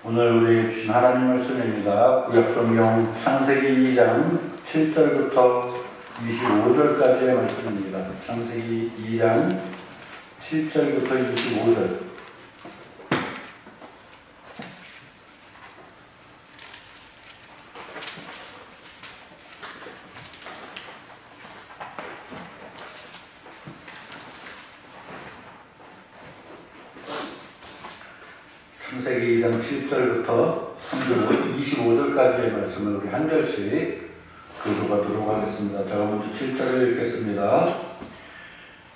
오늘 우리에게 주신 하나님 말씀입니다. 구약성경 창세기 2장 7절부터 25절까지의 말씀입니다. 창세기 2장 7절부터 25절. 창세기 2장 7절부터 25절까지의 말씀을 우리 한 절씩 교도하도록 하겠습니다. 제가 먼저 7절을 읽겠습니다.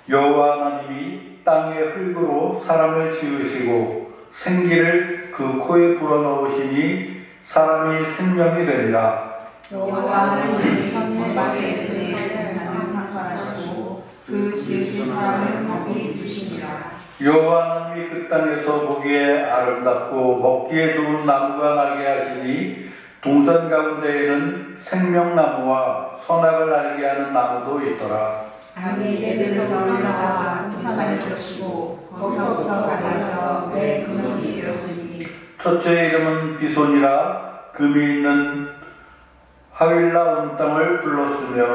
여호와 하나님이 땅의 흙으로 사람을 지으시고 생기를 그 코에 불어넣으시니 사람이 생명이 되니라. 여호와 하나님이 천막에 대해 가장 창설하시고 그 지으신 사람을 거기 두시니라. 여호와 하나님이 그 땅에서 보기에 아름답고 먹기에 좋은 나무가 나게 하시니 동산 가운데에는 생명나무와 선악을 알게 하는 나무도 있더라. 땅이 에덴에서 올라와 토산을 쳤고 거기서부터 갈라져 매 근원이 되었으니 첫째의 이름은 비손이라 금이 있는 하윌라 온 땅을 불렀으며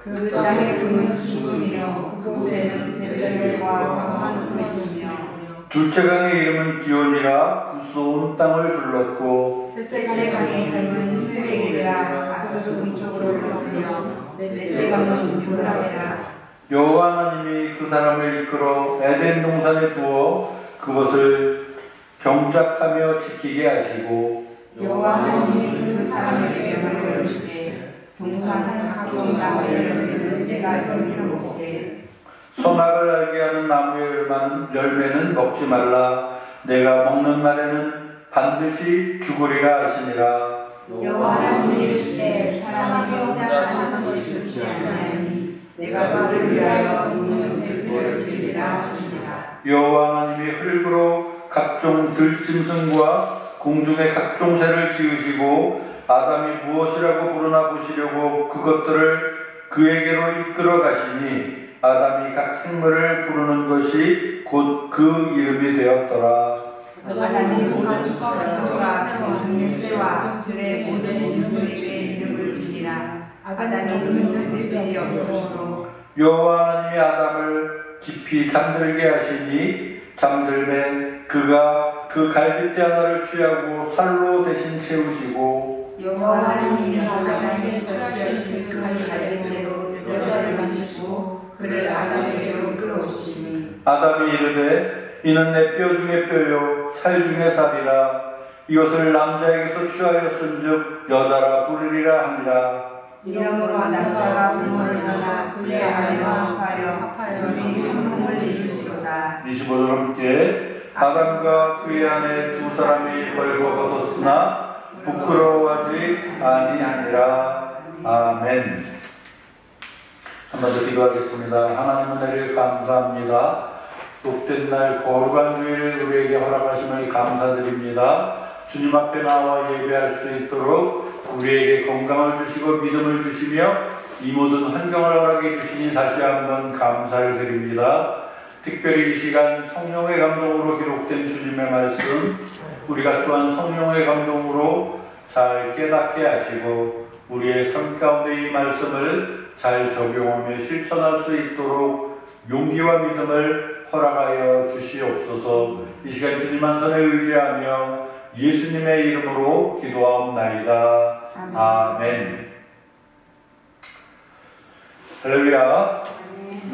그 땅의 금은 수순이며 그곳에는 베들레헴과 광만도 있으며 둘째 강의 이름은 기온이라 구스온 땅을 불렀고 셋째 강의 이름은 힐레겔이라 아스도 동쪽으로 불렀으며 넷째 강은 유브라데라. 여호와 하나님이 그 사람을 이끌어 에덴 동산에 두어 그것을 경작하며 지키게 하시고 여호와 하나님이 그 사람에게 명령을 이르시되 동산 각종 나무의 열매는 내가 열매로 먹게 선악을 알게 하는 나무의 열매는 먹지 말라. 내가 먹는 날에는 반드시 죽으리라 하시니라. 여호와 하나님이 이르시되 사람이 혼자 사는 것이 좋지 아니하니 내가 그를 위하여 눈은 별들을 지으리라 하시니라. 여호와 하나님이 흙으로 각종 들짐승과 공중의 각종 새를 지으시고 아담이 무엇이라고 부르나 보시려고 그것들을 그에게로 이끌어 가시니 아담이 각 생물을 부르는 것이 곧 그 이름이 되었더라. 아담이 모든 축복과 공중의 새와 들의 모든 짐승에게 이름을 주리라. 아담이 눈은 별들이 없으므로 여호와 하나님이 아담을 깊이 잠들게 하시니 잠들매 그가 그 갈빗대 하나를 취하고 살로 대신 채우시고 여호와 하나님이 아담에게 취하신 그 갈빗대로 여자를 만지시고 그를 아담에게로 끌어오시니 아담이 이르되 이는 내 뼈 중에 뼈요 살 중에 살이라. 이것을 남자에게서 취하였은즉 여자라 부르리라 하니라. 이러므로 남자가 부모를 떠나 그의 아내와 합하여 둘이 한 몸을 이루시로다. 25절 함께 아담과 그의 아내 두 사람이 벌거벗었으나 부끄러워하지 아니하니라. 아멘. 한 번 더 기도하겠습니다. 하나님 은혜를 감사합니다. 복된 날 거룩한 주일 우리에게 허락하심을 감사드립니다. 주님 앞에 나와 예배할 수 있도록 우리에게 건강을 주시고 믿음을 주시며 이 모든 환경을 허락해 주시니 다시 한번 감사를 드립니다. 특별히 이 시간 성령의 감동으로 기록된 주님의 말씀 우리가 또한 성령의 감동으로 잘 깨닫게 하시고 우리의 삶 가운데 이 말씀을 잘 적용하며 실천할 수 있도록 용기와 믿음을 허락하여 주시옵소서. 이 시간 주님 한 손에 의지하며 예수님의 이름으로 기도하옵나이다. 아멘. 할렐루야.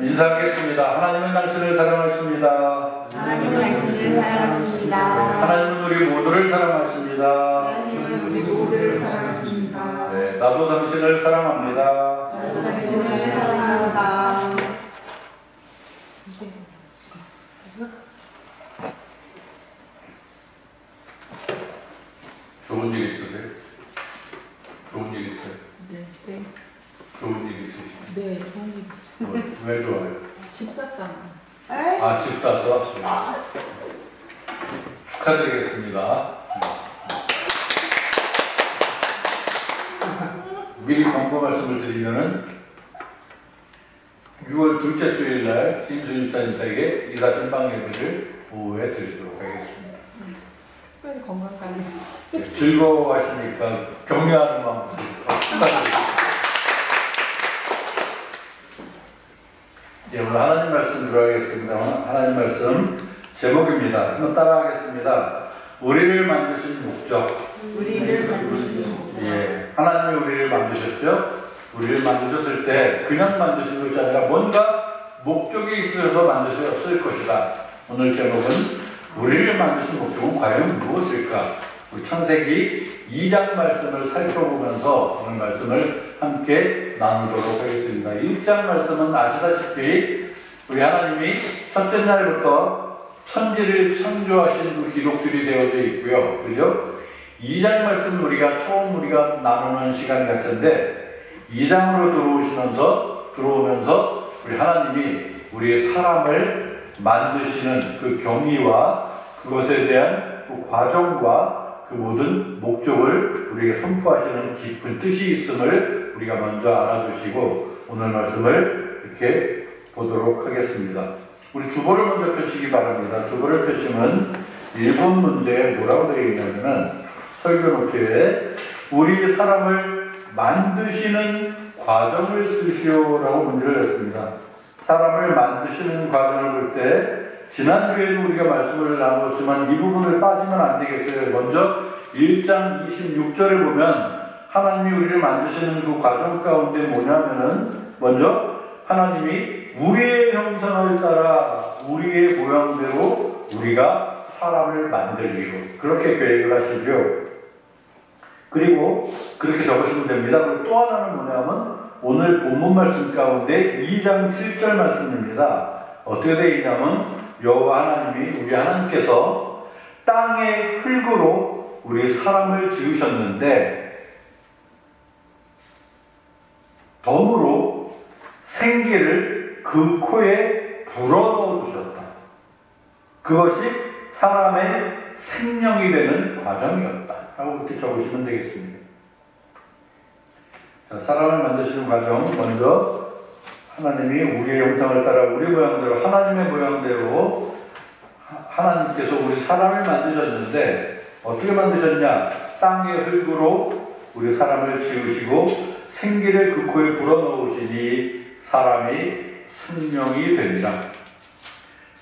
인사하겠습니다. 하나님은 당신을 사랑하십니다. 하나님은 당신을 사랑하십니다. 하나님은 우리 모두를 사랑하십니다. 하나님은 우리 모두를 사랑하십니다. 네, 나도 당신을 사랑합니다. 나도 당신을 사랑합니다. 좋은 일 있으세요? 좋은 일 있어요? 네. 좋은 일 있으시죠? 네, 좋은 일. 왜 좋아요? 집 샀잖아. 아, 집 사서? 축하드리겠습니다. 미리 광고 말씀을 드리면은 6월 둘째 주일날 신수임사님 댁에 이사 신방 예배를 오후에 드리도록 하겠습니다. 특별히 특별히 건강관리. 즐거워하시니까 격려하는 마음으로 축하드립니다. 예, 오늘 하나님 말씀 들어가겠습니다. 하나님 말씀 제목입니다. 한번 따라하겠습니다. 우리를 만드신 목적. 우리를 만드신 목적. 예, 하나님이 우리를 만드셨죠? 우리를 만드셨을 때 그냥 만드신 것이 아니라 뭔가 목적이 있어서 만드셨을 것이다. 오늘 제목은 우리를 만드신 목적은 과연 무엇일까? 우리 창세기 2장 말씀을 살펴보면서 오늘 말씀을 함께 나누도록 하겠습니다. 1장 말씀은 아시다시피 우리 하나님이 첫째 날부터 천지를 창조하신 그 기록들이 되어져 있고요. 그죠? 2장 말씀은 우리가 나누는 시간 같은데 2장으로 들어오면서 우리 하나님이 우리의 사람을 만드시는 그 경위와 그것에 대한 그 과정과 그 모든 목적을 우리에게 선포하시는 깊은 뜻이 있음을 우리가 먼저 알아두시고 오늘 말씀을 이렇게 보도록 하겠습니다. 우리 주보를 먼저 펴시기 바랍니다. 주보를 펴시면 1번 문제에 뭐라고 되어 있냐면은 설교노트에 우리 사람을 만드시는 과정을 쓰시오라고 문제를 냈습니다. 사람을 만드시는 과정을 볼 때 지난주에도 우리가 말씀을 나누었지만 이 부분을 빠지면 안 되겠어요. 먼저 1장 26절을 보면 하나님이 우리를 만드시는 그 과정 가운데 뭐냐면은 먼저 하나님이 우리의 형상을 따라 우리의 모양대로 우리가 사람을 만들기로 그렇게 계획을 하시죠. 그리고 그렇게 적으시면 됩니다. 그리고 또 하나는 뭐냐면 오늘 본문 말씀 가운데 2장 7절 말씀입니다. 어떻게 되어 있냐면 여호와 하나님이 우리 하나님께서 땅의 흙으로 우리 사람을 지으셨는데 덤으로 생기를 그 코에 불어넣어 주셨다. 그것이 사람의 생명이 되는 과정이었다. 라고 그렇게 적으시면 되겠습니다. 자, 사람을 만드시는 과정, 먼저 하나님이 우리의 형상을 따라 우리 모양대로 하나님의 모양대로 하나님께서 우리 사람을 만드셨는데 어떻게 만드셨냐? 땅의 흙으로 우리 사람을 지으시고 생기를 그 코에 불어넣으시니 사람이 생명이 됩니다.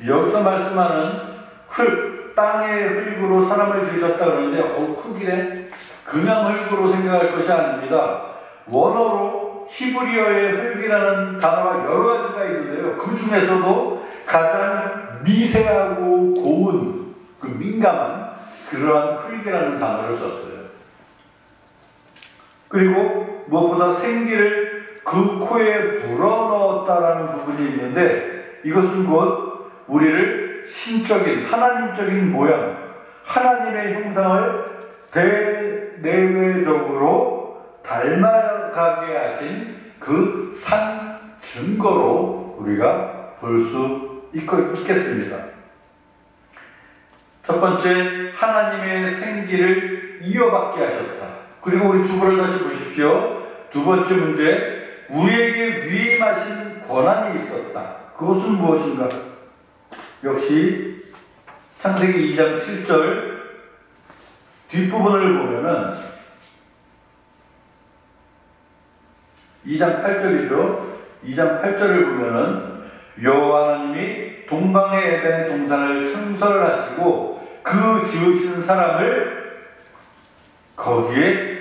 여기서 말씀하는 흙, 땅의 흙으로 사람을 지으셨다 그러는데 흙이래? 그냥 흙으로 생각할 것이 아닙니다. 원어로 히브리어의 흙이라는 단어가 여러 가지가 있는데요. 그 중에서도 가장 미세하고 고운, 그 민감한 그러한 흙이라는 단어를 썼어요. 그리고 무엇보다 생기를 그 코에 불어넣었다라는 부분이 있는데 이것은 곧 우리를 신적인, 하나님적인 모양, 하나님의 형상을 대내외적으로 닮아가게 하신 그 산 증거로 우리가 볼 수 있겠습니다. 첫 번째, 하나님의 생기를 이어받게 하셨다. 그리고 우리 주보를 다시 보십시오. 두 번째 문제, 우리에게 위임하신 권한이 있었다. 그것은 무엇인가? 역시 창세기 2장 7절 뒷부분을 보면은 2장 8절이죠. 2장 8절을 보면은 여호와 하나님이 동방의 에덴의 동산을 창설하시고 그 지으신 사람을 거기에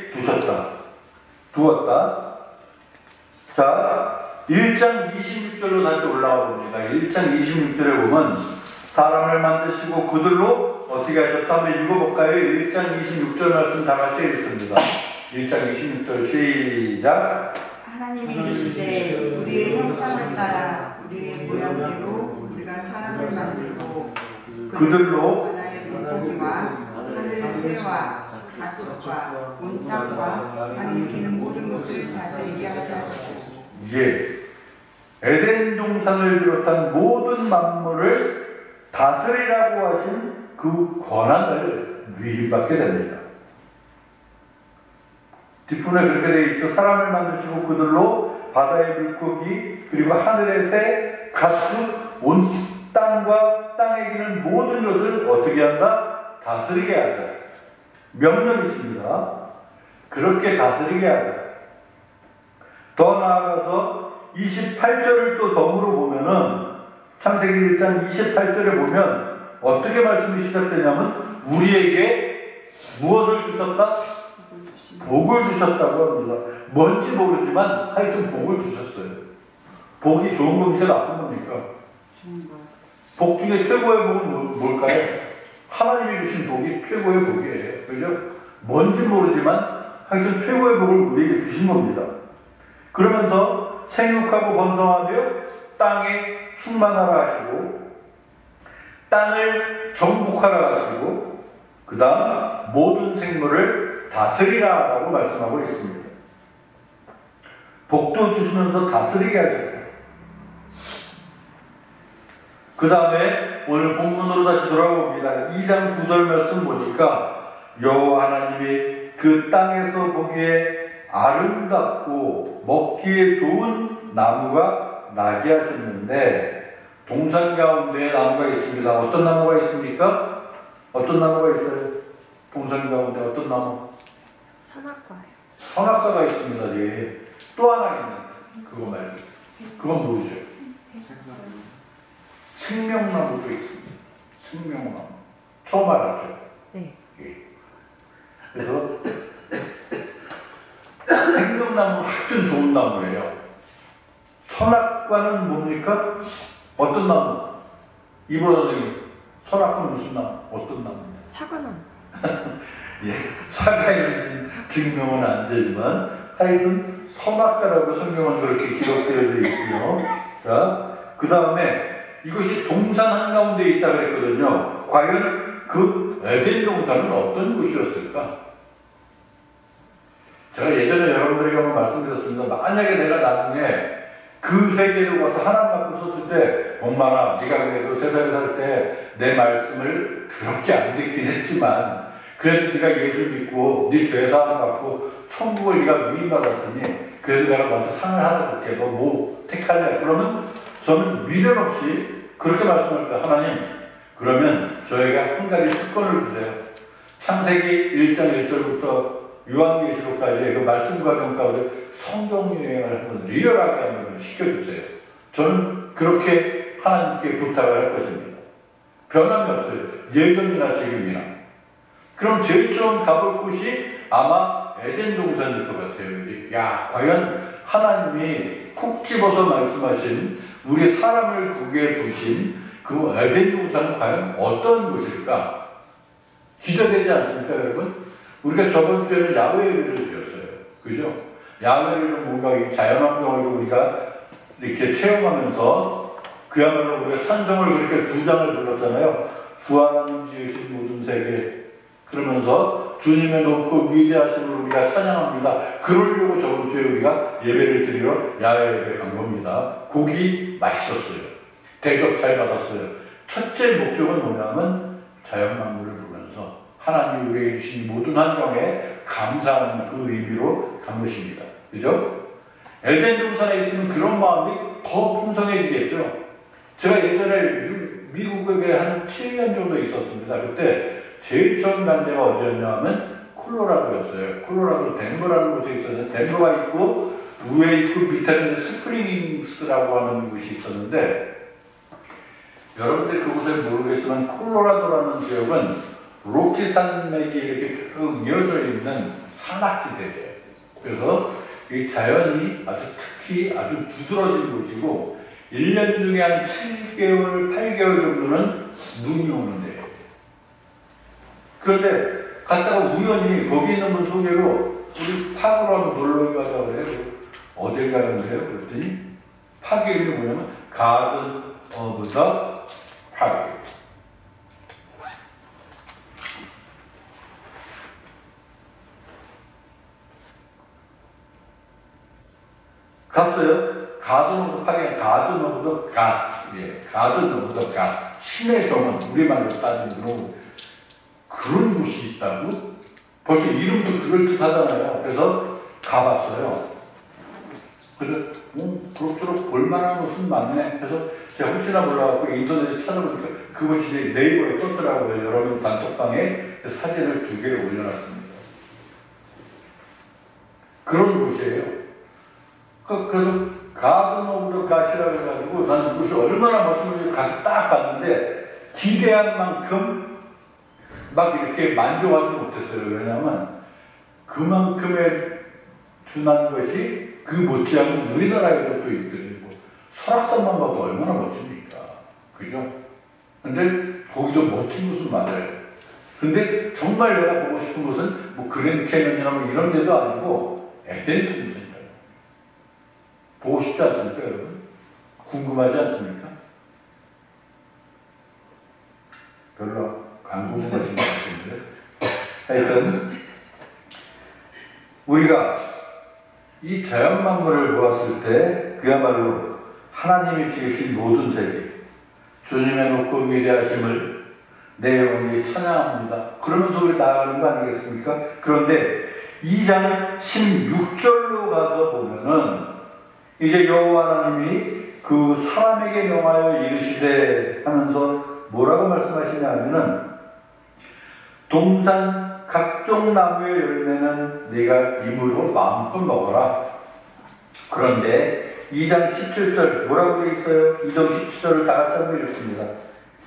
두었다. 자, 1장 26절로 다시 올라와 봅니다. 1장 26절에 보면 사람을 만드시고 그들로 어떻게 하셨다? 한번 읽어볼까요? 1장 26절 말씀 다 같이 읽습니다. 1장 26절 시작. 하나님이 이르시되 우리의 형상을 따라 우리의 모양대로 우리가 사람을 만들고 그들로 바다의 물고기와 하늘의 새와 가축과 온 땅과 땅에 기는 모든 것을 다스리게 하자. 예, 에덴 동산을 비롯한 모든 만물을 다스리라고 하신 그 권한을 위임받게 됩니다. 뒷부분에 그렇게 되어 있죠. 사람을 만드시고 그들로 바다의 물고기 그리고 하늘의 새, 가축, 온 땅과 땅에 기는 모든 것을 어떻게 한다? 다스리게 하자. 명령이 있습니다. 그렇게 다스리게 하자. 더 나아가서 28절을 또 덤으로 보면은 창세기 1장 28절에 보면 어떻게 말씀이 시작되냐면 우리에게 무엇을 주셨다? 복을 주셨다고 합니다. 뭔지 모르지만 하여튼 복을 주셨어요. 복이 좋은 겁니까? 나쁜 겁니까? 복 중에 최고의 복은 뭘까요? 하나님이 주신 복이 최고의 복이에요. 그죠? 뭔지 모르지만 하여튼 최고의 복을 우리에게 주신 겁니다. 그러면서 생육하고 번성하며 땅에 충만하라 하시고 땅을 정복하라 하시고 그 다음 모든 생물을 다스리라 라고 말씀하고 있습니다. 복도 주시면서 다스리게 하셨다. 그 다음에 오늘 본문으로 다시 돌아봅니다. 2장 9절 말씀 보니까 여호와 하나님이 그 땅에서 보기에 아름답고 먹기에 좋은 나무가 나게 하셨는데 동산 가운데 나무가 있습니다. 어떤 나무가 있습니까? 어떤 나무가 있어요? 동산 가운데 어떤 나무? 선악과요. 선악과가 있습니다. 예. 또 하나 있는데 그거 말고 그건 뭐죠? 생명나무도 있습니다. 생명나무. 처음 알았죠? 네. 예. 그래서 생명나무는 하여튼 좋은 나무예요. 선악과는 뭡니까? 어떤 나무? 이보라 선생님, 선악과는 무슨 나무? 어떤 나무입니까? 사과나무. 예, 사과인지 증명은 안 되지만 하여튼 선악과라고 성경은 그렇게 기록되어져 있고요. 자, 그 다음에 이것이 동산 한가운데 있다 그랬거든요. 과연 그 에덴 동산은 어떤 곳이었을까? 제가 예전에 여러분들에게 한번 말씀드렸습니다. 만약에 내가 나중에 그 세계로 가서 하나님 앞에 섰을 때 엄마나 네가 그래도 세상에 살 때 내 말씀을 더럽게 안 듣긴 했지만 그래도 네가 예수 믿고 네 죄 사함 받고 천국을 네가 위임받았으니 그래도 내가 너한테 상을 하나 줄게. 너 뭐 택할래? 그러면 저는 미련 없이 그렇게 말씀합니다. 하나님, 그러면 저희가 한 가지 특권을 주세요. 창세기 1장 1절부터 요한계시록까지의 그 말씀 과정 가운데 성경 여행을 한번 리얼하게 한번 시켜주세요. 저는 그렇게 하나님께 부탁을 할 것입니다. 변함이 없어요. 예전이나 지금이나. 그럼 제일 처음 가볼 곳이 아마 에덴 동산일 것 같아요. 야, 과연 하나님이 콕 집어서 말씀하신 우리 사람을 거기에 두신 그 에덴 동산은 과연 어떤 곳일까? 기대되지 않습니까, 여러분? 우리가 저번 주에는 야훼 예배를 드렸어요. 그죠? 야훼를 뭔가 자연환경을 우리가 이렇게 체험하면서 그야말로 우리가 찬송을 그렇게 2장을 불렀잖아요. 주 하나님 지으신 모든 세계. 그러면서 주님의 높고 위대하심을 우리가 찬양합니다. 그러려고 저번 주에 우리가 예배를 드리러 야훼 예배 간 겁니다. 고기 맛있었어요. 대접 잘 받았어요. 첫째 목적은 뭐냐면 자연만물을 보면서 하나님이 우리에게 주신 모든 환경에 감사하는 그 의미로 간 것입니다. 그죠? 에덴 동산에 있으면 그런 마음이 더 풍성해지겠죠. 제가 예전에 미국에 한 7년 정도 있었습니다. 그때 제일 처음 간 데가 어디였냐 하면 콜로라도였어요. 콜로라도 덴버라는 곳에 있었는데 덴버가 있고 위에 있고 밑에는 스프링스라고 하는 곳이 있었는데 여러분들 그곳을 모르겠지만 콜로라도라는 지역은 로키 산맥이 이렇게 쭉 이어져 있는 산악지대예요. 그래서 이 자연이 아주 특히 아주 두드러진 곳이고 1년 중에 한 7개월, 8개월 정도는 눈이 오는데요. 그런데 갔다가 우연히 거기 있는 분 소개로 우리 파크로 한번 놀러 가자고 그래요. 어딜 가는데요? 그랬더니 파크 이름이 뭐냐면 가든 오브 더 파크. 갔어요. 가든 오브 파크에 가든 오브 더 갓. 예, 가든 오브 더 갓. 신의 정원, 우리말로 따지면 그런 곳이 있다고? 벌써 이름도 그럴 듯 하잖아요. 그래서 가봤어요. 그래서 그럭저럭 볼만한 곳은 많네. 그래서 제가 혹시나 몰라갖고 인터넷에 찾아보니까 그것이 이제 네이버에 떴더라고요. 여러분 단톡방에 사진을 2개를 올려놨습니다. 그런 곳이에요. 그래서 가든 오브 갓이라고 해가지고 난 그것이 얼마나 멋진지 가서 딱 봤는데 기대한 만큼 막 이렇게 만족하지 못했어요. 왜냐하면 그만큼의 준한 것이 그 못지않은 우리나라에도 또 있거든요. 설악산만 봐도 얼마나 멋집니까? 그죠? 근데 거기도 멋진 곳은 맞아요. 근데 정말 내가 보고 싶은 곳은 뭐 그랜드 캐년이나 뭐 이런 데도 아니고 에덴 동산이에요. 보고 싶지 않습니까, 여러분? 궁금하지 않습니까? 별로 안 궁금하신 것 같은데. 하여튼 우리가 이 자연 만물을 보았을 때 그야말로 하나님이 지으신 모든 세계, 주님의 높고 위대하심을 내 영혼이 찬양합니다. 그러면서 우리 나아가는 거 아니겠습니까? 그런데 2장 16절로 가서 보면은 이제 여호와 하나님이 그 사람에게 명하여 이르시되 하면서 뭐라고 말씀하시냐 하면은 동산 각종 나무의 열매는 네가 입으로 마음껏 먹어라. 그런데 2장 17절 뭐라고 되어 있어요? 2장 17절을 다 같이 한번 읽습니다.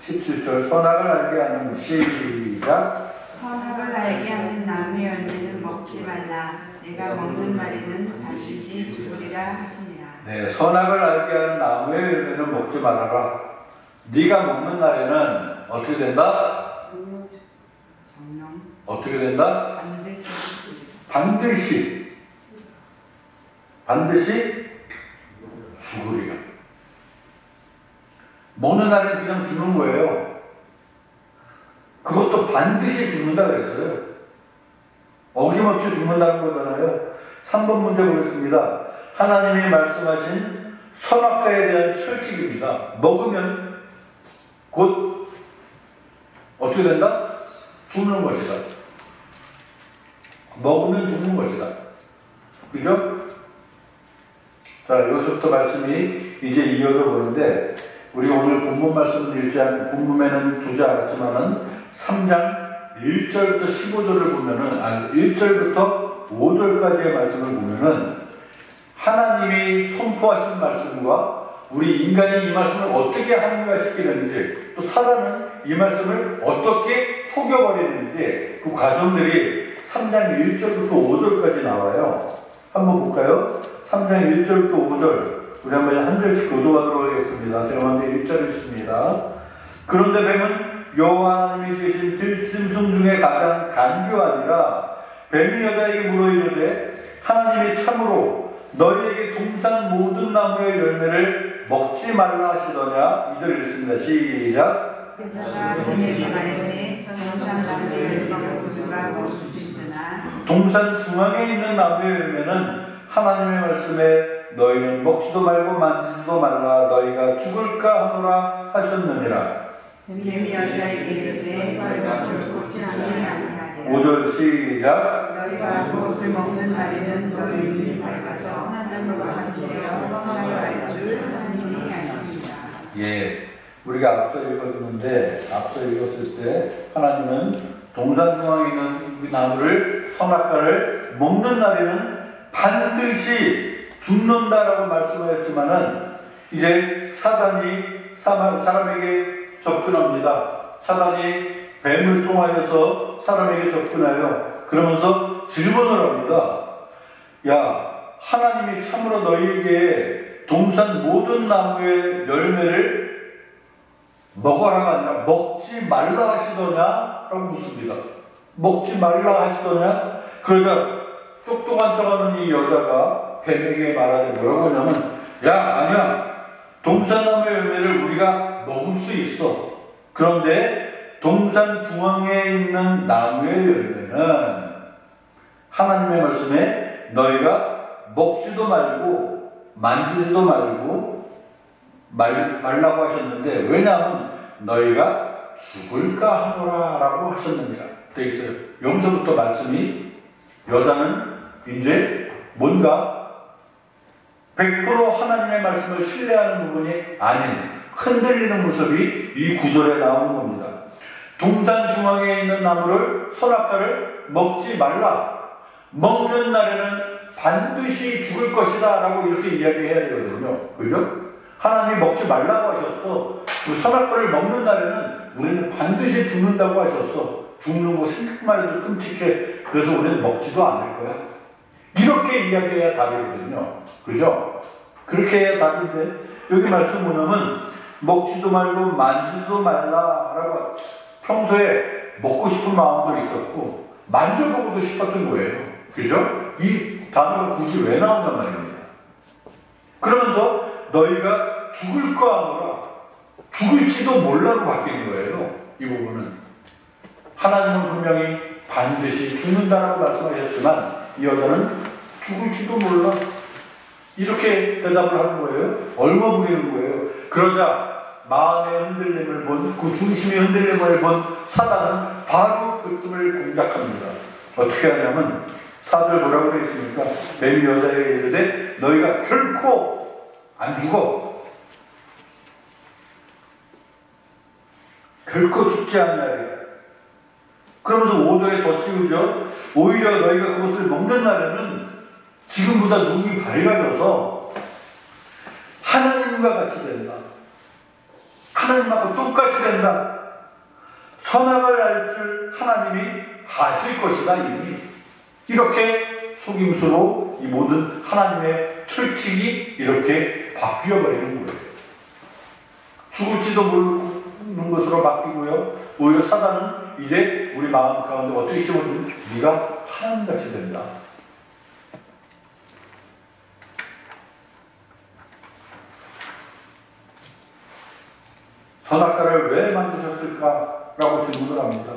17절 선악을 알게 하는 시작. 선악을 알게 하는 나무의 열매는 먹지 말라. 내가 먹는 날에는 반드시 죽으리라 하시니라. 네, 선악을 알게 하는 나무의 열매는 먹지 말아라. 네가 먹는 날에는 어떻게 된다? 정령. 어떻게 된다? 반드시 죽으리라. 먹는 날에는 그냥 죽는 거예요. 그것도 반드시 죽는다 그랬어요. 어김없이 죽는다는 거잖아요. 3번 문제 보겠습니다. 하나님이 말씀하신 선악과에 대한 철칙입니다. 먹으면 곧 어떻게 된다? 죽는 것이다. 먹으면 죽는 것이다. 그죠? 자, 여기서부터 말씀이 이제 이어져 보는데, 우리가 오늘 본문 말씀을 읽지 않고, 본문에는 두지 않았지만은, 3장 1절부터 15절을 보면은, 1절부터 5절까지의 말씀을 보면은, 하나님이 선포하신 말씀과 우리 인간이 이 말씀을 어떻게 합리화시키는지, 또 사단은 이 말씀을 어떻게 속여버리는지, 그 과정들이 3장 1절부터 5절까지 나와요. 한번 볼까요? 3장 1절부터 5절. 우리 한 절씩 교도하도록 하겠습니다. 제가 먼저 1절 읽습니다. 그런데 뱀은 여호와 하나님이 지으신 들짐승 중에 가장 간교하니라. 뱀이 여자에게 물어 이르되 하나님이 참으로 너희에게 동산 모든 나무의 열매를 먹지 말라 하시더냐. 2절 읽습니다. 시작. 여자가 뱀에게 말하되 동산 나무의 열매를 누가 먹을 수 있으나 동산 중앙에 있는 나무의 열매는 하나님의 말씀에 너희는 먹지도 말고 만지지도 말라 너희가 죽을까 하노라 하셨느니라. 뱀이 여자에게 이르되 너희가 결코 지나지 아니하리라. 5절 시작. 너희가 그것을 먹는 날에는 너희 눈이 밝아져 하나님과 같이 되어 선악을 알 줄 하나님이 아십니다. 예, 우리가 앞서 읽었을 때 하나님은 동산 중앙에 있는 그 나무를 선악과를 먹는 날에는 반드시 죽는다라고 말씀하였지만은 이제 사단이 사람에게 접근합니다. 사단이 뱀을 통하여서 사람에게 접근하여 그러면서 질문을 합니다. 야, 하나님이 참으로 너희에게 동산 모든 나무의 열매를 먹어라가 아니라 먹지 말라 하시더냐? 라고 묻습니다. 먹지 말라 하시더냐? 그러자 똑똑한 척하는 이 여자가 뱀에게 말하되 뭐라고 하냐면 야, 아니야. 동산나무의 열매를 우리가 먹을 수 있어. 그런데 동산 중앙에 있는 나무의 열매는 하나님의 말씀에 너희가 먹지도 말고 만지지도 말라고 하셨는데 왜냐하면 너희가 죽을까 하노라 라고 하셨느니라 되어 있어요. 여기서부터 말씀이 여자는 이제 뭔가 100% 하나님의 말씀을 신뢰하는 부분이 아닌 흔들리는 모습이 이 구절에 나오는 겁니다. 동산 중앙에 있는 나무를 선악과를 먹지 말라. 먹는 날에는 반드시 죽을 것이다 라고 이렇게 이야기해야 되거든요. 그죠? 하나님이 먹지 말라고 하셨어. 그 선악과를 먹는 날에는 우리는 반드시 죽는다고 하셨어. 죽는 거 생각만 해도 끔찍해. 그래서 우리는 먹지도 않을 거야. 이렇게 이야기해야 답이거든요. 그죠? 그렇게 해야 답인데 여기 말씀 보면 먹지도 말고 만지지도 말라라고 평소에 먹고 싶은 마음도 있었고 만져보고도 싶었던 거예요. 그죠? 이 단어가 굳이 왜 나온단 말입니다. 그러면서 너희가 죽을 거 아노라 죽을지도 몰라로 바뀌는 거예요. 이 부분은 하나님은 분명히 반드시 죽는다라고 말씀하셨지만 이 여자는 죽을지도 몰라 이렇게 대답을 하는 거예요. 얼마 부리는 거예요. 그러자 마음의 흔들림을 본 그 중심의 흔들림을 본 사단은 바로 그 뜸을 공략합니다. 어떻게 하냐면 4절 뭐라고 되어 있습니까? 뱀이 여자에게 이르되 너희가 결코 안 죽어. 결코 죽지 않나리라. 그러면서 5절에 더 씌우죠. 오히려 너희가 그것을 먹는 날에는 지금보다 눈이 밝아져서 하나님과 같이 된다. 하나님하고 똑같이 된다. 선악을 알 줄 하나님이 아실 것이다 이미. 이렇게 속임수로 이 모든 하나님의 철칙이 이렇게 바뀌어버리는 거예요. 죽을지도 모르는 것으로 바뀌고요. 오히려 사단은 이제 우리 마음 가운데 어떻게 심어주면 네가 하나님같이 된다. 선악과를 왜 만드셨을까라고 질문을 합니다.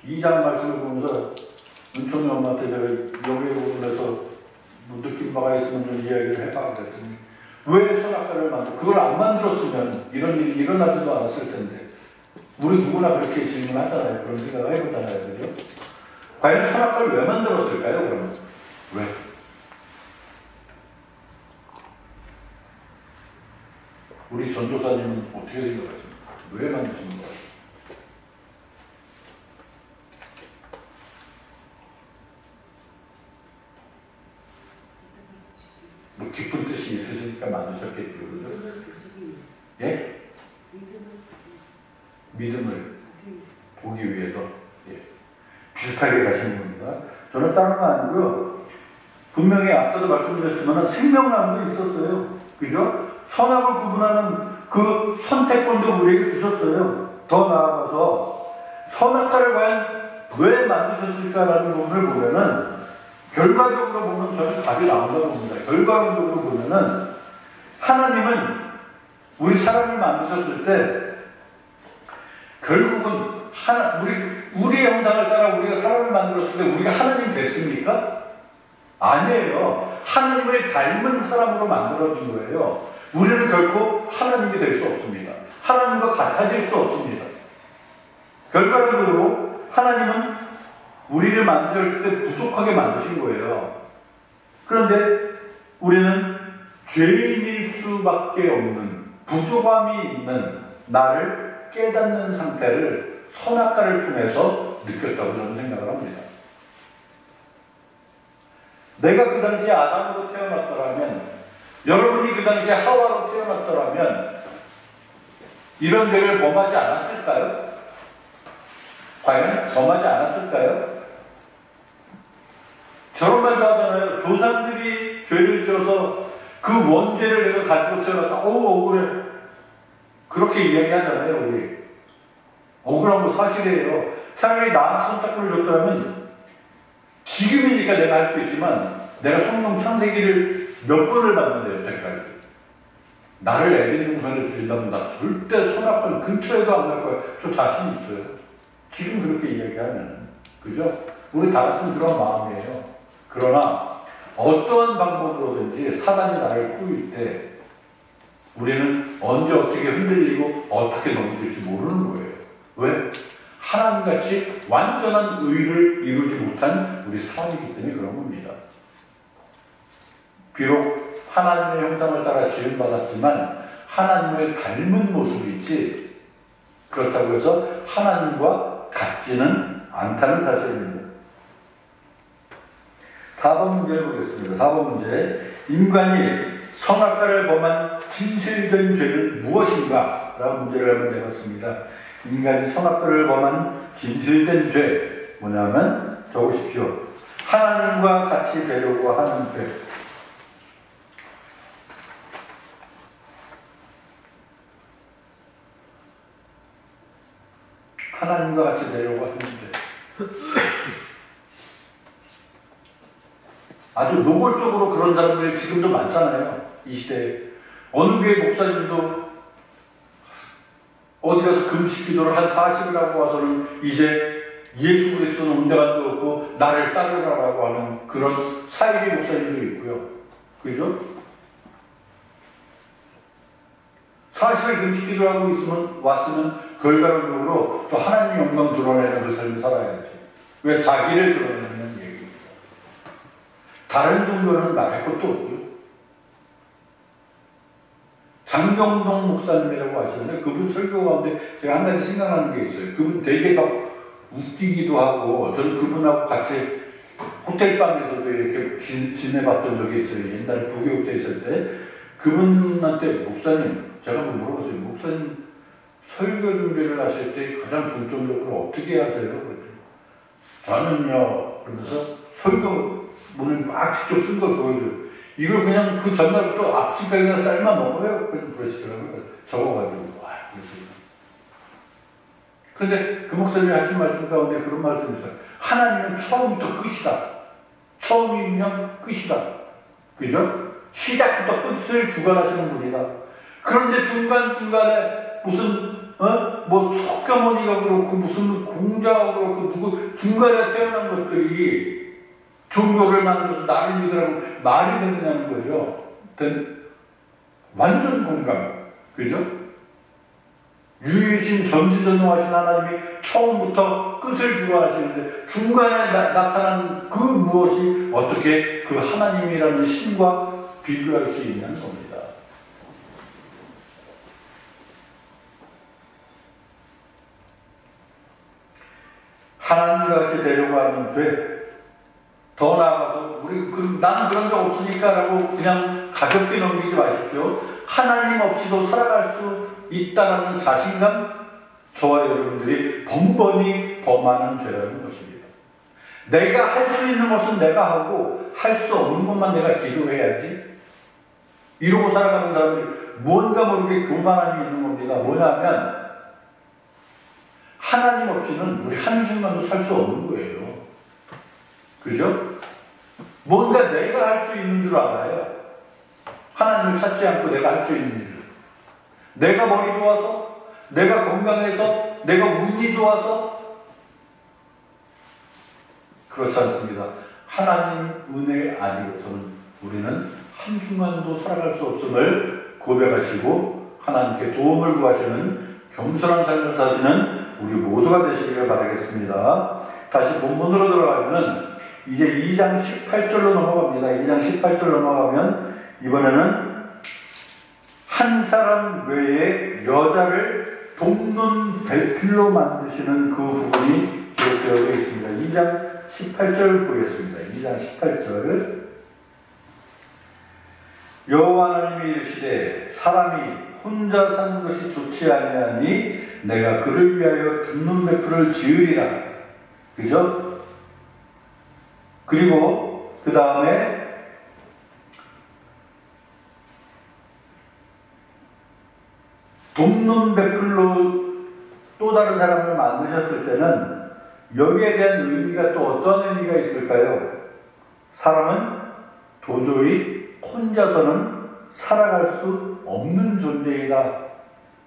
2장 말씀을 보면서 은총이 엄마한테 제가 여기에 부분에서 느낀 바가 있으면 좀 이야기를 해봐 그랬더니 왜 선악과를 그걸 안 만들었으면 이런 일이 일어나지도 않았을 텐데 우리 누구나 그렇게 질문하잖아요. 그런 생각을 해보잖아요. 그죠? 과연 선악과를 왜 만들었을까요? 그러면 왜? 우리 전도사님은 어떻게 생각하십니까? 왜 만드신 거예요? 뭐 깊은 뜻이 있으시니까 만드셨겠죠, 그죠? 예? 믿음을 보기 위해서 예. 비슷하게 가시는 겁니다. 저는 다른 거 아니고요. 분명히 아까도 말씀드렸지만 생명나무도 있었어요. 그죠? 선악을 구분하는 그 선택권도 우리에게 주셨어요. 더 나아가서 선악과를 과연 왜 만드셨을까라는 부분을 보면은 결과적으로 보면 저는 답이 나온다고 봅니다. 결과적으로 보면은 하나님은 우리 사람을 만드셨을 때 결국은 우리의 형상을 따라 우리가 사람을 만들었을 때 우리가 하나님 됐습니까? 아니에요. 하나님을 닮은 사람으로 만들어진 거예요. 우리는 결코 하나님이 될 수 없습니다. 하나님과 같아질 수 없습니다. 결과적으로 하나님은 우리를 만드실 때 부족하게 만드신 거예요. 그런데 우리는 죄인일 수밖에 없는 부족함이 있는 나를 깨닫는 상태를 선악과를 통해서 느꼈다고 저는 생각을 합니다. 내가 그 당시에 아담으로 태어났더라면, 여러분이 그 당시에 하와로 태어났더라면 이런 죄를 범하지 않았을까요? 과연 범하지 않았을까요? 저런 말도 하잖아요. 조상들이 죄를 지어서 그 원죄를 내가 가지고 태어났다. 억울해. 그렇게 이야기하잖아요, 우리. 억울한 거 사실이에요. 차라리 나한테 선택권을 줬더라면 지금이니까 내가 할 수 있지만 내가 성령 창세기를 몇 번을 봤는데요, 여태까지. 나를 에덴 동산에 주신다면 나 절대 선악과 근처에도 안 갈 거야. 저 자신 있어요. 지금 그렇게 이야기하면. 그죠? 우리 다 같은 그런 마음이에요. 그러나 어떠한 방법으로든지 사단이 나를 꾸일 때 우리는 언제 어떻게 흔들리고 어떻게 넘어질지 모르는 거예요. 왜? 하나님같이 완전한 의를 이루지 못한 우리 사람이기 때문에 그런 겁니다. 비록 하나님의 형상을 따라 지음받았지만 하나님을 닮은 모습이지 그렇다고 해서 하나님과 같지는 않다는 사실입니다. 4번 문제를 보겠습니다. 4번 문제. 인간이 선악과를 범한 진실된 죄는 무엇인가? 라는 문제를 한번 내봤습니다. 인간이 선악과를 범한 진실된 죄 뭐냐면 적으십시오. 하나님과 같이 되려고 하는 죄. 하나님과 같이 되려고 하는 죄. 아주 노골적으로 그런 사람들이 지금도 많잖아요. 이 시대에. 어느 교회 목사님도 어디 가서 금식 기도를 한 40일 하고 와서는 이제 예수 그리스도는 온데간도 없고 나를 따르라라고 하는 그런 사이비 목사님도 있고요. 그죠? 40일 금식 기도를 하고 왔으면 결과론적으로 또 하나님 영광 드러내는 그 삶을 살아야지. 왜? 자기를 드러내는 얘기입니다. 다른 종교는 말할 것도 없고요. 장경동 목사님이라고 하시는데 그분 설교 가운데 제가 한 가지 생각나는 게 있어요. 그분 되게 막 웃기기도 하고 저는 그분하고 같이 호텔방에서도 이렇게 지내봤던 적이 있어요. 옛날에 부교육자 있을 때 그분한테 목사님 제가 한번 물어봤어요. 목사님 설교 준비를 하실 때 가장 중점적으로 어떻게 하세요? 저는요 그러면서 설교문을 막 직접 쓴 걸 보여줘요. 이걸 그냥 그 전날부터 앞집에 그냥 쌀만 먹어요. 그러시더라고요. 적어가지고. 그러시더라고요. 근데 그 목사님이 하신 말씀 가운데 그런 말씀이 있어요. 하나님은 처음부터 끝이다. 처음이면 끝이다. 그죠? 시작부터 끝을 주관하시는 분이다. 그런데 중간중간에 무슨 뭐 석가모니가 그렇고 무슨 공자가 그렇고 누구 중간에 태어난 것들이 종교를 만들어서 나를 믿으라고 말이 되느냐는 거죠. 완전 공감. 그죠? 유일신 전지전능하신 하나님이 처음부터 끝을 주관하시는데 중간에 나타난 그 무엇이 어떻게 그 하나님이라는 신과 비교할 수 있냐는 겁니다. 하나님과 같이 되려고 하는 죄. 더 나아가서 나는 그런 적 없으니까 라고 그냥 가볍게 넘기지 마십시오. 하나님 없이도 살아갈 수 있다는 자신감, 저와 여러분들이 번번이 범하는 죄라는 것입니다. 내가 할 수 있는 것은 내가 하고 할 수 없는 것만 내가 기도해야지. 이러고 살아가는 사람들이 뭔가 모르게 교만함이 있는 겁니다. 뭐냐면 하나님 없이는 우리 한순간도 살 수 없는 거예요. 그죠? 뭔가 내가 할 수 있는 줄 알아요. 하나님을 찾지 않고 내가 할 수 있는 일을. 내가 머리 좋아서, 내가 건강해서, 내가 운이 좋아서 그렇지 않습니다. 하나님 은혜 아니고서는 우리는 한순간도 살아갈 수 없음을 고백하시고 하나님께 도움을 구하시는 겸손한 삶을 사시는 우리 모두가 되시기를 바라겠습니다. 다시 본문으로 들어가면 이제 2장 18절로 넘어갑니다. 2장 18절 넘어가면 이번에는 한 사람 외에 여자를 돕는 배필로 만드시는 그 부분이 기록되어 있습니다. 2장 18절 보겠습니다. 2장 18절 여호와 하나님이 이르시되 사람이 혼자 사는 것이 좋지 아니하니 내가 그를 위하여 돕는 배필을 지으리라. 그죠? 그리고 그 다음에 돕는 배필로 또 다른 사람을 만드셨을 때는 여기에 대한 의미가 또 어떤 의미가 있을까요? 사람은 도저히 혼자서는 살아갈 수 없는 존재이다.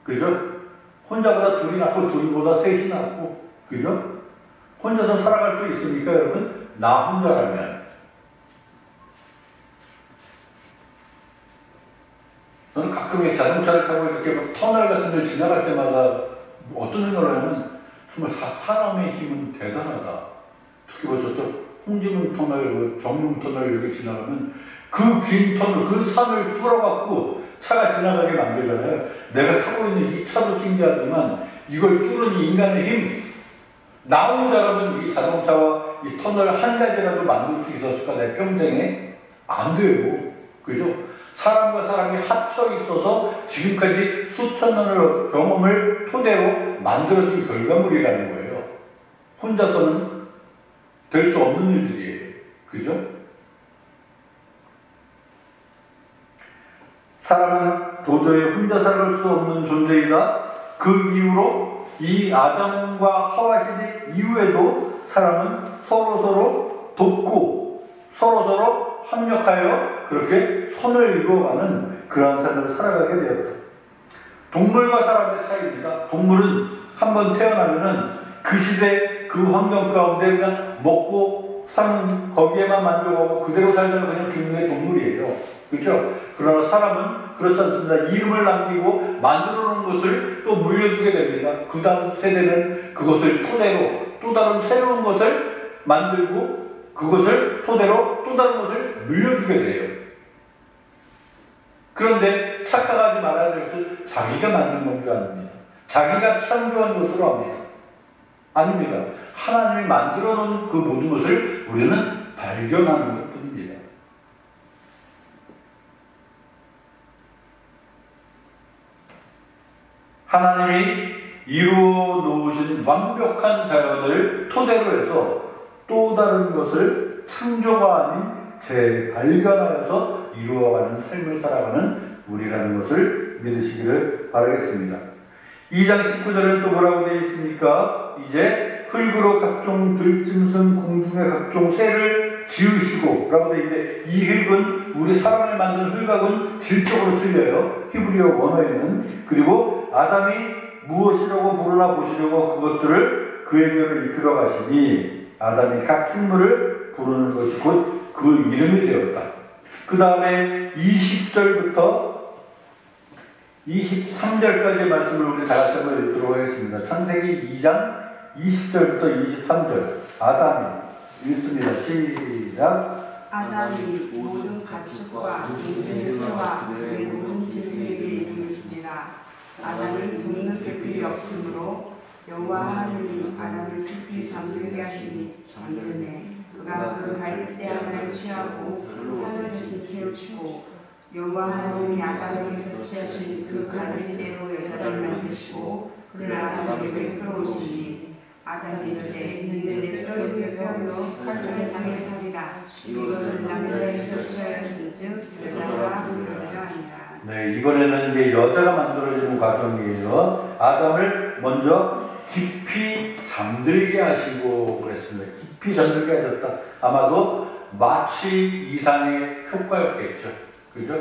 그죠? 혼자보다 둘이 낫고 둘보다 셋이 낫고 그죠? 혼자서 살아갈 수 있습니까 여러분? 나 혼자라면. 저는 가끔 자동차를 타고 이렇게 터널 같은 데 지나갈 때마다 어떤 생각을 하냐면 정말 사람의 힘은 대단하다. 특히 뭐 저쪽 홍지문 터널, 정릉 터널 이렇게 지나가면 그 긴 터널, 그 산을 뚫어갖고 차가 지나가게 만들잖아요. 내가 타고 있는 이 차도 신기하지만 이걸 뚫은 이 인간의 힘, 나 혼자라면 이 자동차와 이 터널 한 가지라도 만들 수 있었을까? 내 평생에? 안 돼요. 그죠? 사람과 사람이 합쳐 있어서 지금까지 수천 년의 경험을 토대로 만들어진 결과물이라는 거예요. 혼자서는 될 수 없는 일들이에요. 그죠? 사람은 도저히 혼자 살아갈 수 없는 존재이다. 그 이후로 이 아담과 하와 시대 이후에도 사람은 서로서로 돕고 서로서로 협력하여 그렇게 선을 이루어가는 그러한 삶을 살아가게 되었다. 동물과 사람의 차이입니다. 동물은 한번 태어나면은 그 시대 그 환경 가운데 그냥 먹고 사는 거기에만 만족하고 그대로 살다가 그냥 죽는 게 동물이에요. 그렇죠? 그러나 사람은 그렇지 않습니다. 이름을 남기고 만들어 놓은 것을 또 물려주게 됩니다. 그 다음 세대는 그것을 토대로 또 다른 새로운 것을 만들고 그것을 토대로 또 다른 것을 물려주게 돼요. 그런데 착각하지 말아야 될 것은 자기가 만든 건 줄 압니다. 자기가 창조한 것으로 합니다. 아닙니다. 하나님이 만들어 놓은 그 모든 것을 우리는 발견하는 것뿐입니다. 하나님이 이루어 놓으신 완벽한 자연을 토대로 해서 또 다른 것을 창조가 아닌 재발견하여서 이루어가는 삶을 살아가는 우리라는 것을 믿으시기를 바라겠습니다. 2장 19절에는 또 뭐라고 되어 있습니까? 이제 흙으로 각종 들짐승 공중의 각종 새를 지으시고 라고 되어 있는데 이 흙은 우리 사람을 만든 흙하고는 질적으로 틀려요. 히브리어 원어에는. 그리고 아담이 무엇이라고 부르나 보시려고 그것들을 그에게로 이끌어 가시니 아담이 각 생물을 부르는 것이 곧 그 이름이 되었다. 그 다음에 20절부터 23절까지의 말씀을 우리 다 같이 한번 읽도록 하겠습니다. 창세기 2장 20절부터 23절 아담이 읽습니다. 시작. 아담이 모든 가축과 모든 새와 그의 모든 짐승에게 이름을 주니라. 아담이 돕는 필요 없으므로 여호와 하나님이 아담을 깊이 잠들게 하시니 잠들매 그가 그 갈대 하나를 취하고 살려주신 채우시고 여호와 하나님이 아담에게서 취하신 그 갈대로 여자를 만드시고 그를 아담에게 끌어오시니 아담이 이르되 이는 내 뼈 중에 뼈요 칼중에 상의 살이라. 이것을 남자에게서 취하였은즉 여자가 그러려 하니라. 네, 이번에는 이제 여자가 만들어지는 과정이에요. 아담을 먼저 깊이 잠들게 하시고 그랬습니다. 깊이 잠들게 하셨다. 아마도 마취 이상의 효과였겠죠. 그죠?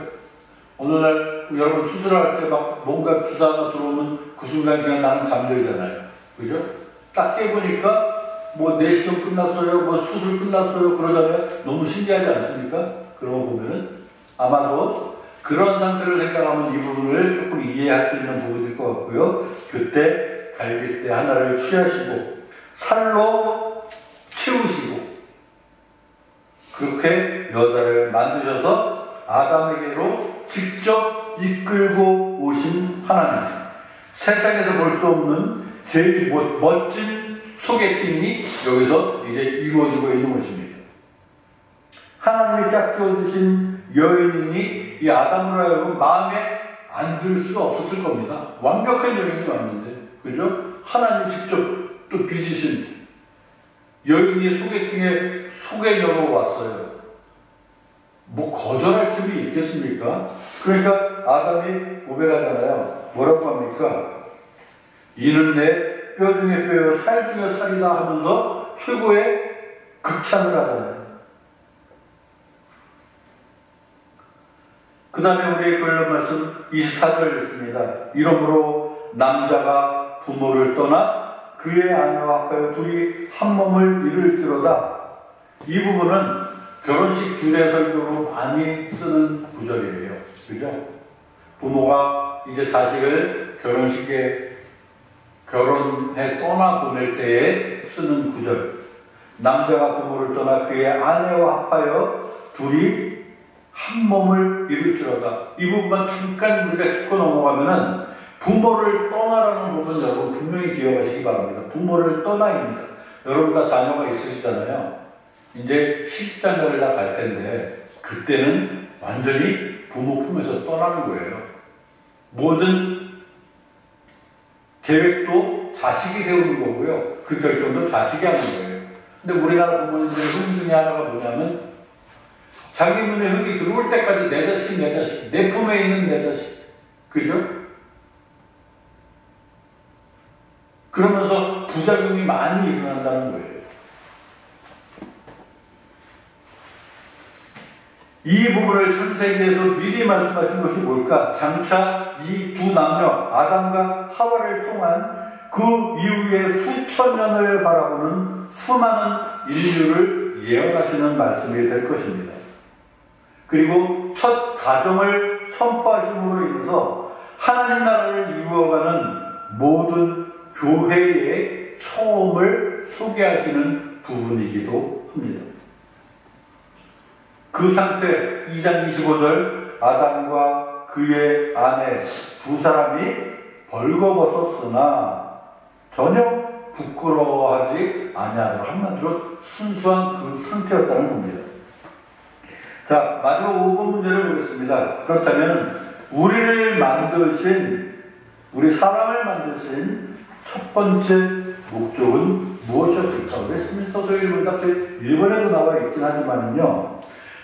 오늘날 여러분 수술할 때 막 뭔가 주사가 들어오면 그 순간 그냥 나는 잠들잖아요. 그죠? 딱 깨보니까 뭐 내시경 끝났어요, 뭐 수술 끝났어요 그러잖아요. 너무 신기하지 않습니까? 그런 거 보면은 아마도 그런 상태를 생각하면 이 부분을 조금 이해할 수 있는 부분일 것 같고요. 그때 갈빗대 하나를 취하시고 살로 채우시고 그렇게 여자를 만드셔서 아담에게로 직접 이끌고 오신 하나님. 세상에서 볼 수 없는 제일 멋진 소개팅이 여기서 이제 이루어지고 있는 것입니다. 하나님이 짝주어 주신 여인이 이 아담으로 하여금 마음에 안 들 수 없었을 겁니다. 완벽한 여인이 왔는데, 그죠? 하나님 직접 또 빚으신 여인이 소개팅에 소개녀로 왔어요. 뭐 거절할 틈이 있겠습니까? 그러니까 아담이 고백하잖아요. 뭐라고 합니까? 이는 내 뼈 중에 뼈요 살 중에 살이다 하면서 최고의 극찬을 하잖아요. 그 다음에 우리의 걸린 말씀 24절 읽습니다. 이러므로 남자가 부모를 떠나 그의 아내와 합하여 둘이 한 몸을 이룰지로다. 이 부분은 결혼식 주례 설교로 많이 쓰는 구절이에요. 그죠? 부모가 이제 자식을 결혼식에 결혼해 떠나 보낼 때에 쓰는 구절. 남자가 부모를 떠나 그의 아내와 합하여 둘이 한 몸을 이룰지어다. 이 부분만 잠깐 우리가 짚고 넘어가면은 부모를 떠나라는 부분 여러분 분명히 기억하시기 바랍니다. 부모를 떠나입니다. 여러분 다 자녀가 있으시잖아요. 이제 시집장가를 다 갈 텐데 그때는 완전히 부모 품에서 떠나는 거예요. 모든 계획도 자식이 세우는 거고요. 그 결정도 자식이 하는 거예요. 근데 우리나라 부모님들의 흠 중에 하나가 뭐냐면 자기 눈에 흙이 들어올 때까지 내 자식, 내 자식, 내 품에 있는 내 자식. 그죠? 그러면서 부작용이 많이 일어난다는 거예요. 이 부분을 창세기에서 미리 말씀하신 것이 뭘까? 장차 이 두 남녀 아담과 하와를 통한 그 이후에 수천 년을 바라보는 수많은 인류를 예언하시는 말씀이 될 것입니다. 그리고 첫 가정을 선포하심으로 인해서 하나님 나라를 이루어가는 모든 교회의 처음을 소개하시는 부분이기도 합니다. 그 상태 2장 25절 아담과 그의 아내 두 사람이 벌거벗었으나 전혀 부끄러워하지 아니하더라. 한마디로 순수한 그 상태였다는 겁니다. 자, 마지막 5번 문제를 보겠습니다. 그렇다면 우리 사람을 만드신 첫 번째 목적은 무엇이었을까? 웨스트민스터 소유문답 제1번에도 나와 있긴 하지만요.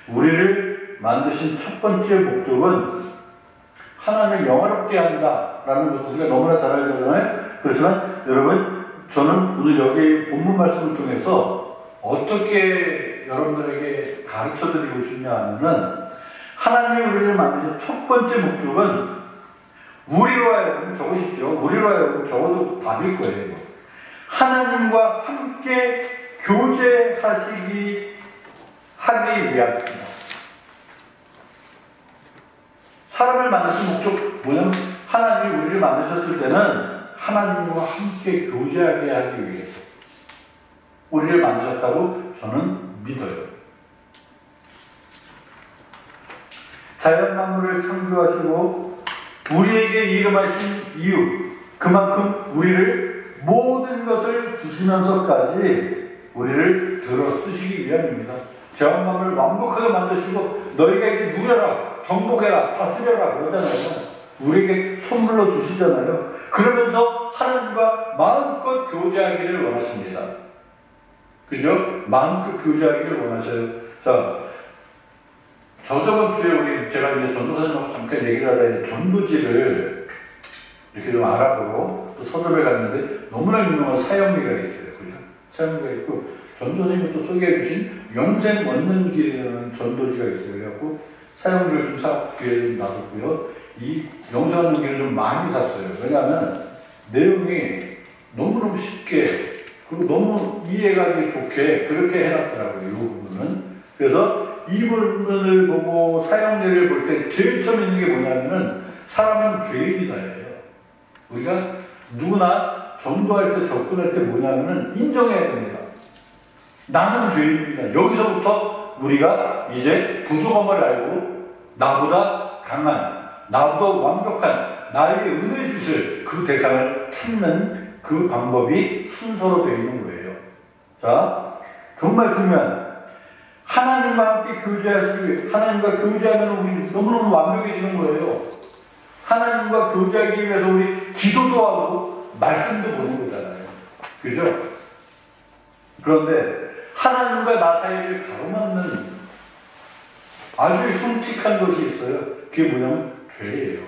우리를 만드신 첫 번째 목적은 하나님을 영화롭게 한다라는 것도 우리가 너무나 잘 알잖아요. 그렇지만 여러분, 저는 오늘 여기 본문 말씀을 통해서 어떻게 여러분들에게 가르쳐 드리고 싶냐 하면은 하나님이 우리를 만드신 첫 번째 목적은 우리로 하여금 적으십시오. 우리로 하여금 적어도 답일 거예요. 하나님과 함께 교제하기 위함입니다. 사람을 만드신 목적 뭐냐면 하나님이 우리를 만드셨을 때는 하나님과 함께 교제하게 하기 위해서 우리를 만드셨다고 저는 믿어요. 자연 만물을 창조하시고 우리에게 이름하신 이유, 그만큼 우리를 모든 것을 주시면서까지 우리를 들어 쓰시기 위함입니다. 자연 만물을 완벽하게 만드시고 너희가 이게 누려라, 정복해라, 다스려라 그러잖아요. 우리에게 선물로 주시잖아요. 그러면서 하나님과 마음껏 교제하기를 원하십니다. 그죠? 마음껏 교제하기를 원하셔요. 자, 저번 주에 제가 이제 전도사님하고 잠깐 얘기를 하다 전도지를 이렇게 좀 알아보고 또 서점에 갔는데 너무나 유명한 사형리가 있어요. 그죠? 사형리가 있고 전도사님이 또 소개해 주신 영생 얻는 길이라는 전도지가 있어요. 그래갖고 사형리를 좀 사고 뒤에 좀 놔뒀고요. 이 영생 얻는 길을 좀 많이 샀어요. 왜냐하면 내용이 너무너무 쉽게 그리고 너무 이해가기 좋게 그렇게 해놨더라고요. 이 부분은. 그래서 이 부분을 보고 사형리를 볼 때 제일 처음 있는 게 뭐냐면은 사람은 죄인이다예요. 우리가 누구나 전도할 때 접근할 때 뭐냐면은 인정해야 됩니다. 나는 죄인입니다. 여기서부터 우리가 이제 부족함을 알고 나보다 강한, 나보다 완벽한 나에게 은혜 주실 그 대상을 찾는 그 방법이 순서로 되어 있는 거예요. 자, 정말 중요한 하나님과 함께 교제하시기 위해 하나님과 교제하면 우리 너무너무 완벽해지는 거예요. 하나님과 교제하기 위해서 우리 기도도 하고 말씀도 보는 거잖아요. 그죠? 그런데 하나님과 나 사이를 가로막는 아주 흉측한 것이 있어요. 그게 뭐냐면 죄예요.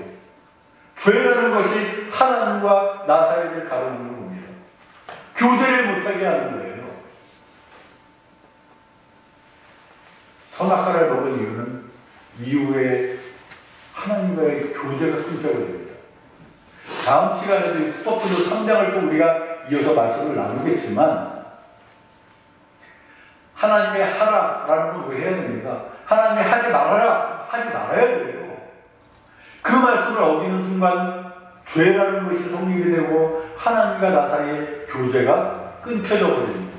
죄라는 것이 하나님과 나 사이를 가로막는 겁니다. 교제를 못하게 하는 거예요. 선악과를 먹은 이유는 이후에 하나님과의 교제가 끊겨버립니다. 다음 시간에도 후속부도 3장을 또 우리가 이어서 말씀을 나누겠지만 하나님의 하라라는 걸 왜 해야 됩니까? 하나님의 하지 말아라, 하지 말아야 돼요. 그 말씀을 어기는 순간 죄라는 것이 성립이 되고 하나님과 나 사이의 교제가 끊겨져 버립니다.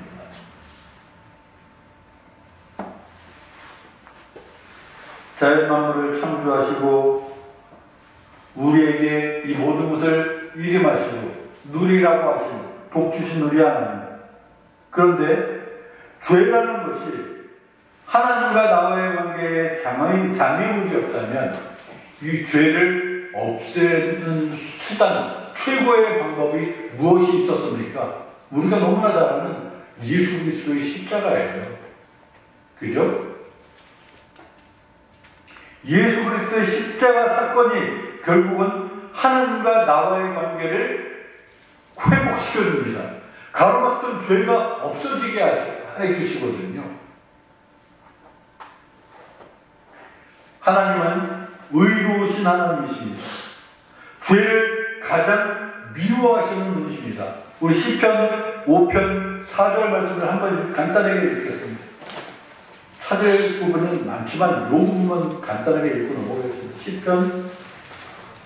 자연 만물을 창조하시고 우리에게 이 모든 것을 위임하시고 누리라고 하신 복 주신 우리 하나님. 그런데 죄라는 것이 하나님과 나와의 관계에 장애물이었다면 이 죄를 없애는 수단, 최고의 방법이 무엇이 있었습니까? 우리가 너무나 잘 아는 예수 그리스도의 십자가예요. 그죠? 예수 그리스도의 십자가 사건이 결국은 하나님과 나와의 관계를 회복시켜줍니다. 가로막던 죄가 없어지게 해주시거든요. 하나님은 의로우신 하나님이십니다. 죄를 가장 미워하시는 분이십니다. 우리 시편 5편 4절 말씀을 한번 간단하게 읽겠습니다. 찾을 부분은 많지만 이 부분만 간단하게 읽고 넘어가겠습니다. 시편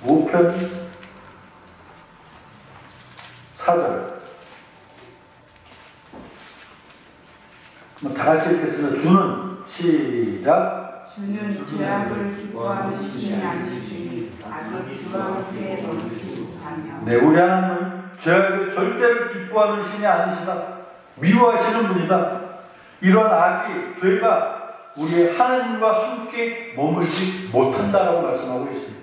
5편 4절. 다 같이 읽겠습니다. 주는 시작. 주는 죄악을 기뻐하는 신이 아니시니 악이 주와 함께 넘치지 못하며. 네, 우리 하나님은 죄악을 절대로 기뻐하는 신이 아니시다. 미워하시는 분이다. 이런 악이, 죄가 우리의 하나님과 함께 머물지 못한다라고 말씀하고 있습니다.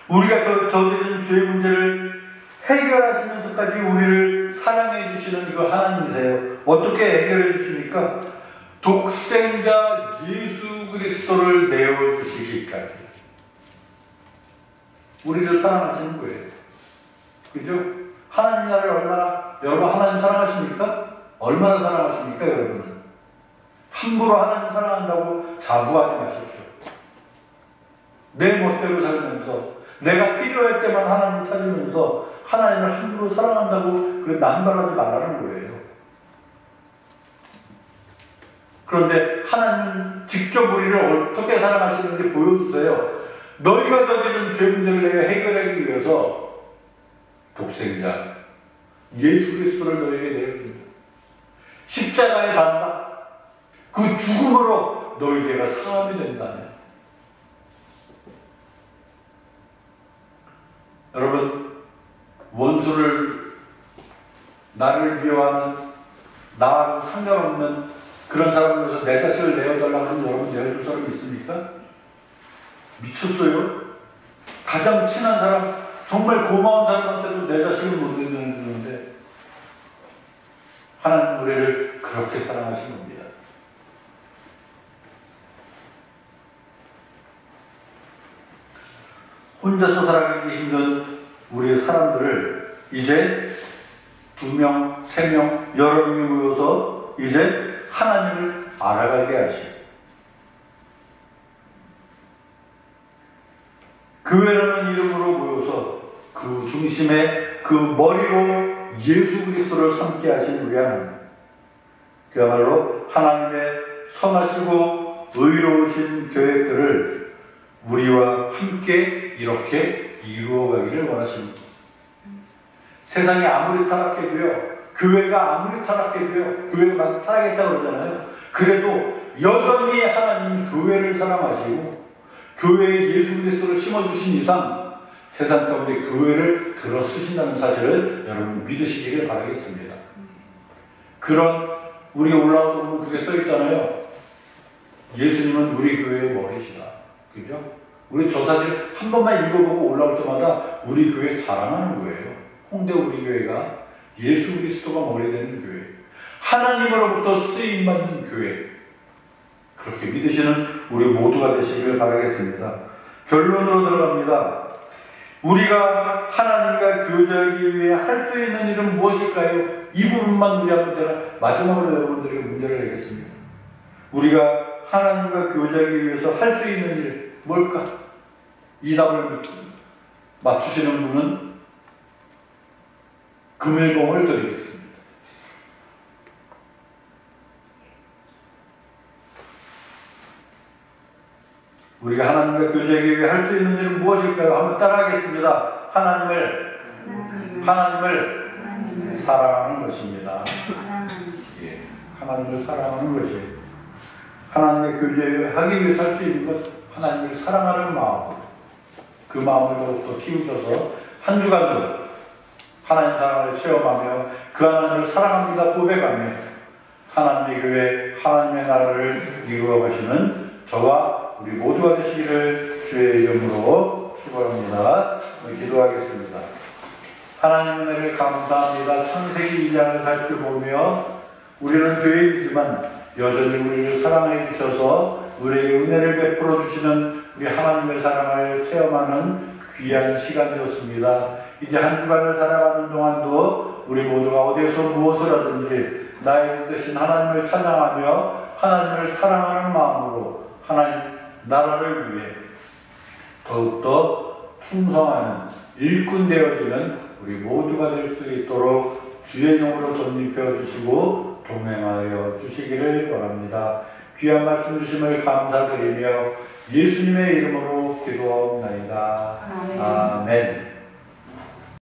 우리가 저지른 죄 문제를 해결하시면서까지 우리를 사랑해 주시는 그 하나님이세요. 어떻게 해결해 주십니까? 독생자 예수 그리스도를 내어주시기까지 우리를 사랑하시는 거예요. 그죠? 하나님 나라를 얼마나, 여러분 하나님 사랑하십니까? 얼마나 사랑하십니까 여러분은? 함부로 하나님 사랑한다고 자부하지 마십시오. 내 멋대로 살면서 내가 필요할 때만 하나님 찾으면서 하나님을 함부로 사랑한다고 남발하지 말라는 거예요. 그런데 하나님 직접 우리를 어떻게 사랑하시는지 보여주세요. 너희가 저지른 죄 문제를 내가 해결하기 위해서 독생자 예수 그리스도를 너희에게 내어줍니다. 십자가에 달다. 그 죽음으로 너희 죄가 사함이 된다네. 여러분, 원수를, 나를 미워하는, 나하고 상관없는 그런 사람을 위해서 내 자식을 내어달라고 하면 여러분 내어줄 사람이 있습니까? 미쳤어요? 가장 친한 사람, 정말 고마운 사람한테도 내 자식을 못 내어주는데 하나님 우리를 그렇게 사랑하신 겁니다. 혼자서 살아가기 힘든 우리 사람들을 이제 2명, 3명, 여러 명이 모여서 이제 하나님을 알아가게 하시고 교회라는 이름으로 모여서 그 중심에 그 머리로 예수 그리스도를 삼게 하신 우리 하나님, 그야말로 하나님의 선하시고 의로우신 계획들을 우리와 함께 이렇게 이루어가기를 원하십니다. 세상이 아무리 타락해도요, 교회가 아무리 타락해도요, 교회가 타락했다고 그러잖아요. 그래도 여전히 하나님 교회를 사랑하시고 교회에 예수 그리스도를 심어주신 이상 세상 가운데 교회를 들어 쓰신다는 사실을 여러분 믿으시기를 바라겠습니다. 그런 우리가 올라오다 보면 그게 써있잖아요. 예수님은 우리 교회의 머리시다. 그죠? 우리 저 사실 한 번만 읽어보고 올라올 때마다 우리 교회 자랑하는 거예요. 홍대 우리 교회가 예수 그리스도가 머리 되는 교회, 하나님으로부터 쓰임받는 교회, 그렇게 믿으시는 우리 모두가 되시길 바라겠습니다. 결론으로 들어갑니다. 우리가 하나님과 교제하기 위해 할 수 있는 일은 무엇일까요? 이 부분만 우리 한번 제가 마지막으로 여러분들에게 문제를 내겠습니다. 우리가 하나님과 교제하기 위해서 할 수 있는 일 뭘까? 이 답을 맞추시는 분은 금일봉을 드리겠습니다. 우리가 하나님과 교제하기 위해 할 수 있는 일은 무엇일까요? 한번 따라하겠습니다. 하나님을 사랑하는 것입니다. 예, 하나님을 사랑하는 것이 하나님의 교제하기 위해 살 수 있는 것, 하나님을 사랑하는 마음, 그 마음을 더욱더 키우셔서 한 주간도 하나님 사랑을 체험하며 그 하나님을 사랑합니다 고백하며 하나님의 교회, 하나님의 나라를 이루어 가시는 저와 우리 모두가 되시기를 주의 이름으로 축원합니다. 기도하겠습니다. 하나님 은혜를 감사합니다. 창세기 2장을 살펴보며 우리는 죄인이지만 여전히 우리를 사랑해 주셔서 우리에게 은혜를 베풀어 주시는 우리 하나님의 사랑을 체험하는 귀한 시간이었습니다. 이제 한 주간을 살아가는 동안도 우리 모두가 어디에서 무엇을 하든지 나의 주 되신 하나님을 찬양하며 하나님을 사랑하는 마음으로 하나님 나라를 위해 더욱더 충성하는 일꾼 되어지는 우리 모두가 될 수 있도록 주의 영으로 덧입혀 주시고 동행하여 주시기를 바랍니다. 귀한 말씀 주심을 감사드리며 예수님의 이름으로 기도하옵나이다. 아멘.